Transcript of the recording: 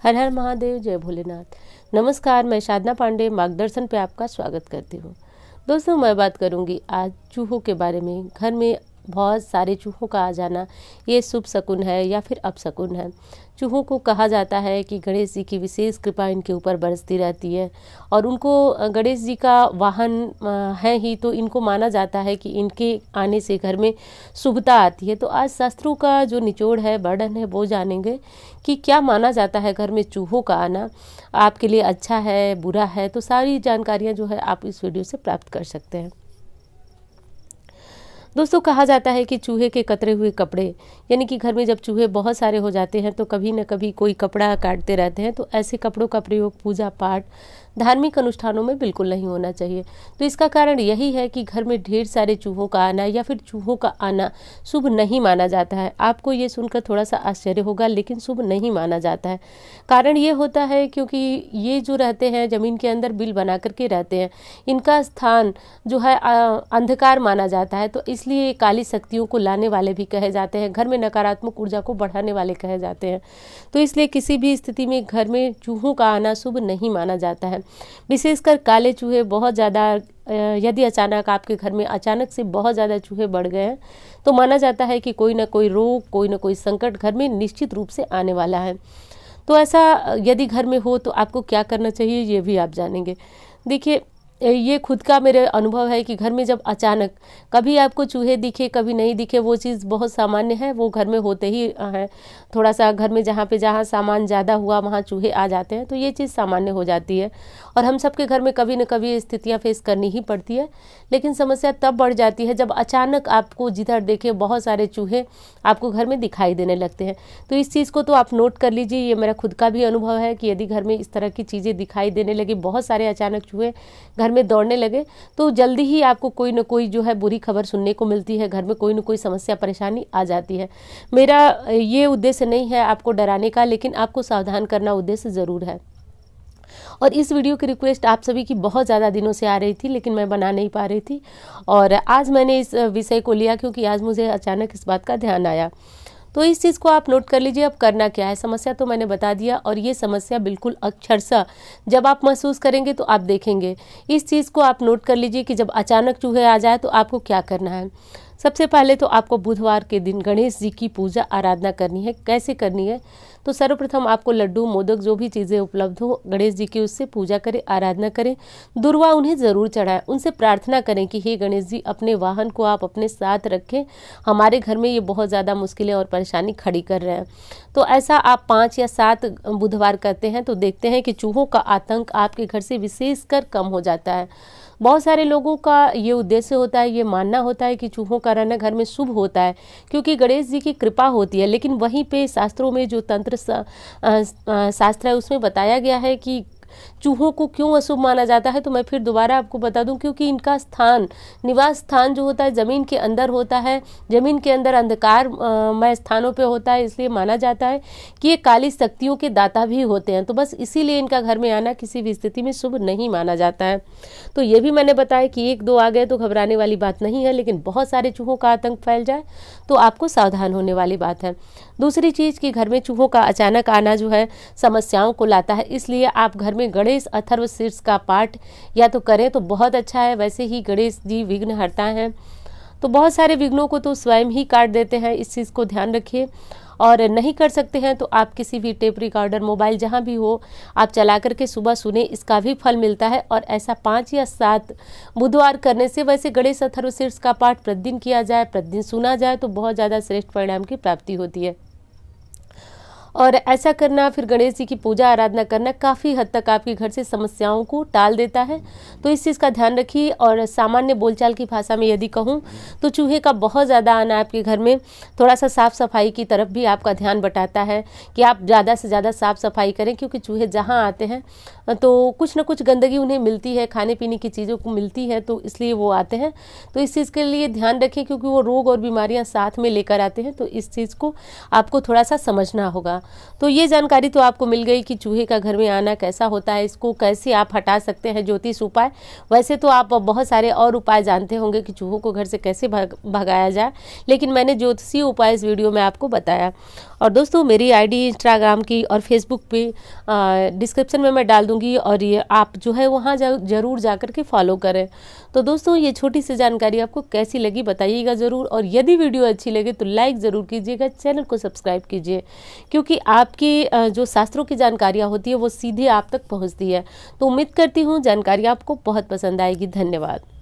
हर हर महादेव, जय भोलेनाथ। नमस्कार, मैं साधना पांडे मार्गदर्शन पे आपका स्वागत करती हूँ। दोस्तों, मैं बात करूँगी आज चूहों के बारे में। घर में बहुत सारे चूहों का आ जाना ये शुभ शकुन है या फिर अपशकुन है। चूहों को कहा जाता है कि गणेश जी की विशेष कृपा इनके ऊपर बरसती रहती है और उनको गणेश जी का वाहन है ही, तो इनको माना जाता है कि इनके आने से घर में शुभता आती है। तो आज शास्त्रों का जो निचोड़ है, वर्णन है, वो जानेंगे कि क्या माना जाता है घर में चूहों का आना आपके लिए अच्छा है, बुरा है। तो सारी जानकारियाँ जो है आप इस वीडियो से प्राप्त कर सकते हैं। दोस्तों, कहा जाता है कि चूहे के कतरे हुए कपड़े, यानी कि घर में जब चूहे बहुत सारे हो जाते हैं तो कभी न कभी कोई कपड़ा काटते रहते हैं। तो ऐसे कपड़ों का प्रयोग पूजा पाठ, धार्मिक अनुष्ठानों में बिल्कुल नहीं होना चाहिए। तो इसका कारण यही है कि घर में ढेर सारे चूहों का आना या फिर चूहों का आना शुभ नहीं माना जाता है। आपको ये सुनकर थोड़ा सा आश्चर्य होगा, लेकिन शुभ नहीं माना जाता है। कारण ये होता है क्योंकि ये जो रहते हैं ज़मीन के अंदर बिल बना करके रहते हैं, इनका स्थान जो है अंधकार माना जाता है। तो इसलिए काली शक्तियों को लाने वाले भी कहे जाते हैं, घर में नकारात्मक ऊर्जा को बढ़ाने वाले कहे जाते हैं। तो इसलिए किसी भी स्थिति में घर में चूहों का आना शुभ नहीं माना जाता है। विशेषकर काले चूहे बहुत ज़्यादा, यदि अचानक आपके घर में अचानक से बहुत ज़्यादा चूहे बढ़ गए हैं तो माना जाता है कि कोई ना कोई रोग, कोई ना कोई संकट घर में निश्चित रूप से आने वाला है। तो ऐसा यदि घर में हो तो आपको क्या करना चाहिए, ये भी आप जानेंगे। देखिए, ये खुद का मेरे अनुभव है कि घर में जब अचानक कभी आपको चूहे दिखे, कभी नहीं दिखे, वो चीज़ बहुत सामान्य है, वो घर में होते ही है। थोड़ा सा घर में जहाँ सामान ज़्यादा हुआ वहाँ चूहे आ जाते हैं, तो ये चीज़ सामान्य हो जाती है और हम सबके घर में कभी न कभी स्थितियाँ फेस करनी ही पड़ती है। लेकिन समस्या तब बढ़ जाती है जब अचानक आपको जिधर देखे बहुत सारे चूहे आपको घर में दिखाई देने लगते हैं। तो इस चीज़ को तो आप नोट कर लीजिए, ये मेरा खुद का भी अनुभव है कि यदि घर में इस तरह की चीज़ें दिखाई देने लगी, बहुत सारे अचानक चूहे घर में दौड़ने लगे, तो जल्दी ही आपको कोई ना कोई जो है बुरी खबर सुनने को मिलती है। घर में कोई ना कोई समस्या परेशानी आ जाती है। मेरा ये उद्देश्य नहीं है आपको डराने का, लेकिन आपको सावधान करना उद्देश्य ज़रूर है। और इस वीडियो की रिक्वेस्ट आप सभी की बहुत ज़्यादा दिनों से आ रही थी, लेकिन मैं बना नहीं पा रही थी और आज मैंने इस विषय को लिया क्योंकि आज मुझे अचानक इस बात का ध्यान आया। तो इस चीज़ को आप नोट कर लीजिए। अब करना क्या है, समस्या तो मैंने बता दिया और ये समस्या बिल्कुल अक्षरशः जब आप महसूस करेंगे तो आप देखेंगे। इस चीज़ को आप नोट कर लीजिए कि जब अचानक चूहे आ जाए तो आपको क्या करना है। सबसे पहले तो आपको बुधवार के दिन गणेश जी की पूजा आराधना करनी है। कैसे करनी है, तो सर्वप्रथम आपको लड्डू, मोदक, जो भी चीज़ें उपलब्ध हो गणेश जी की, उससे पूजा करें, आराधना करें। दुर्वा उन्हें ज़रूर चढ़ाएं। उनसे प्रार्थना करें कि हे गणेश जी, अपने वाहन को आप अपने साथ रखें, हमारे घर में ये बहुत ज़्यादा मुश्किलें और परेशानी खड़ी कर रहे हैं। तो ऐसा आप 5 या 7 बुधवार करते हैं तो देखते हैं कि चूहों का आतंक आपके घर से विशेषकर कम हो जाता है। बहुत सारे लोगों का ये उद्देश्य होता है, ये मानना होता है कि चूहों का रहना घर में शुभ होता है क्योंकि गणेश जी की कृपा होती है। लेकिन वहीं पे शास्त्रों में जो तंत्र शास्त्र है उसमें बताया गया है कि चूहों को क्यों अशुभ माना जाता है। तो मैं फिर दोबारा आपको बता दूं, क्योंकि इनका स्थान, निवास स्थान जो होता है ज़मीन के अंदर होता है, ज़मीन के अंदर अंधकार मय स्थानों पे होता है। इसलिए माना जाता है कि ये काली शक्तियों के दाता भी होते हैं। तो बस इसीलिए इनका घर में आना किसी भी स्थिति में शुभ नहीं माना जाता है। तो ये भी मैंने बताया कि 1-2 आ गए तो घबराने वाली बात नहीं है, लेकिन बहुत सारे चूहों का आतंक फैल जाए तो आपको सावधान होने वाली बात है। दूसरी चीज़ कि घर में चूहों का अचानक आना जो है समस्याओं को लाता है, इसलिए आप घर में गणेश अथर्वशीर्ष का पाठ या तो करें तो बहुत अच्छा है। वैसे ही गणेश जी विघ्न हरता है, तो बहुत सारे विघ्नों को तो स्वयं ही काट देते हैं। इस चीज़ को ध्यान रखिए। और नहीं कर सकते हैं तो आप किसी भी टेप रिकॉर्डर, मोबाइल जहाँ भी हो, आप चला करके सुबह सुने, इसका भी फल मिलता है। और ऐसा 5 या 7 बुधवार करने से, वैसे गणेश अथर्वशीर्ष का पाठ प्रतिदिन किया जाए, प्रतिदिन सुना जाए तो बहुत ज़्यादा श्रेष्ठ परिणाम की प्राप्ति होती है। और ऐसा करना, फिर गणेश जी की पूजा आराधना करना काफ़ी हद तक आपके घर से समस्याओं को टाल देता है। तो इस चीज़ का ध्यान रखिए। और सामान्य बोलचाल की भाषा में यदि कहूँ तो चूहे का बहुत ज़्यादा आना आपके घर में थोड़ा सा साफ़ सफाई की तरफ भी आपका ध्यान बटाता है कि आप ज़्यादा से ज़्यादा साफ़ सफाई करें, क्योंकि चूहे जहाँ आते हैं तो कुछ न कुछ गंदगी उन्हें मिलती है, खाने पीने की चीज़ों को मिलती है, तो इसलिए वो आते हैं। तो इस चीज़ के लिए ध्यान रखें, क्योंकि वो रोग और बीमारियाँ साथ में लेकर आते हैं। तो इस चीज़ को आपको थोड़ा सा समझना होगा। तो ये जानकारी तो आपको मिल गई कि चूहे का घर में आना कैसा होता है, इसको कैसे आप हटा सकते हैं ज्योतिष उपाय। वैसे तो आप बहुत सारे और उपाय जानते होंगे कि चूहों को घर से कैसे भगाया जाए, लेकिन मैंने ज्योतिषीय उपाय इस वीडियो में आपको बताया। और दोस्तों मेरी आईडी इंस्टाग्राम की और फेसबुक पे डिस्क्रिप्शन में मैं डाल दूंगी, और ये आप जो है वहाँ ज़रूर जा कर के फॉलो करें। तो दोस्तों ये छोटी सी जानकारी आपको कैसी लगी बताइएगा ज़रूर, और यदि वीडियो अच्छी लगे तो लाइक ज़रूर कीजिएगा, चैनल को सब्सक्राइब कीजिए, क्योंकि आपकी जो शास्त्रों की जानकारियाँ होती है वो सीधे आप तक पहुँचती है। तो उम्मीद करती हूँ जानकारी आपको बहुत पसंद आएगी। धन्यवाद।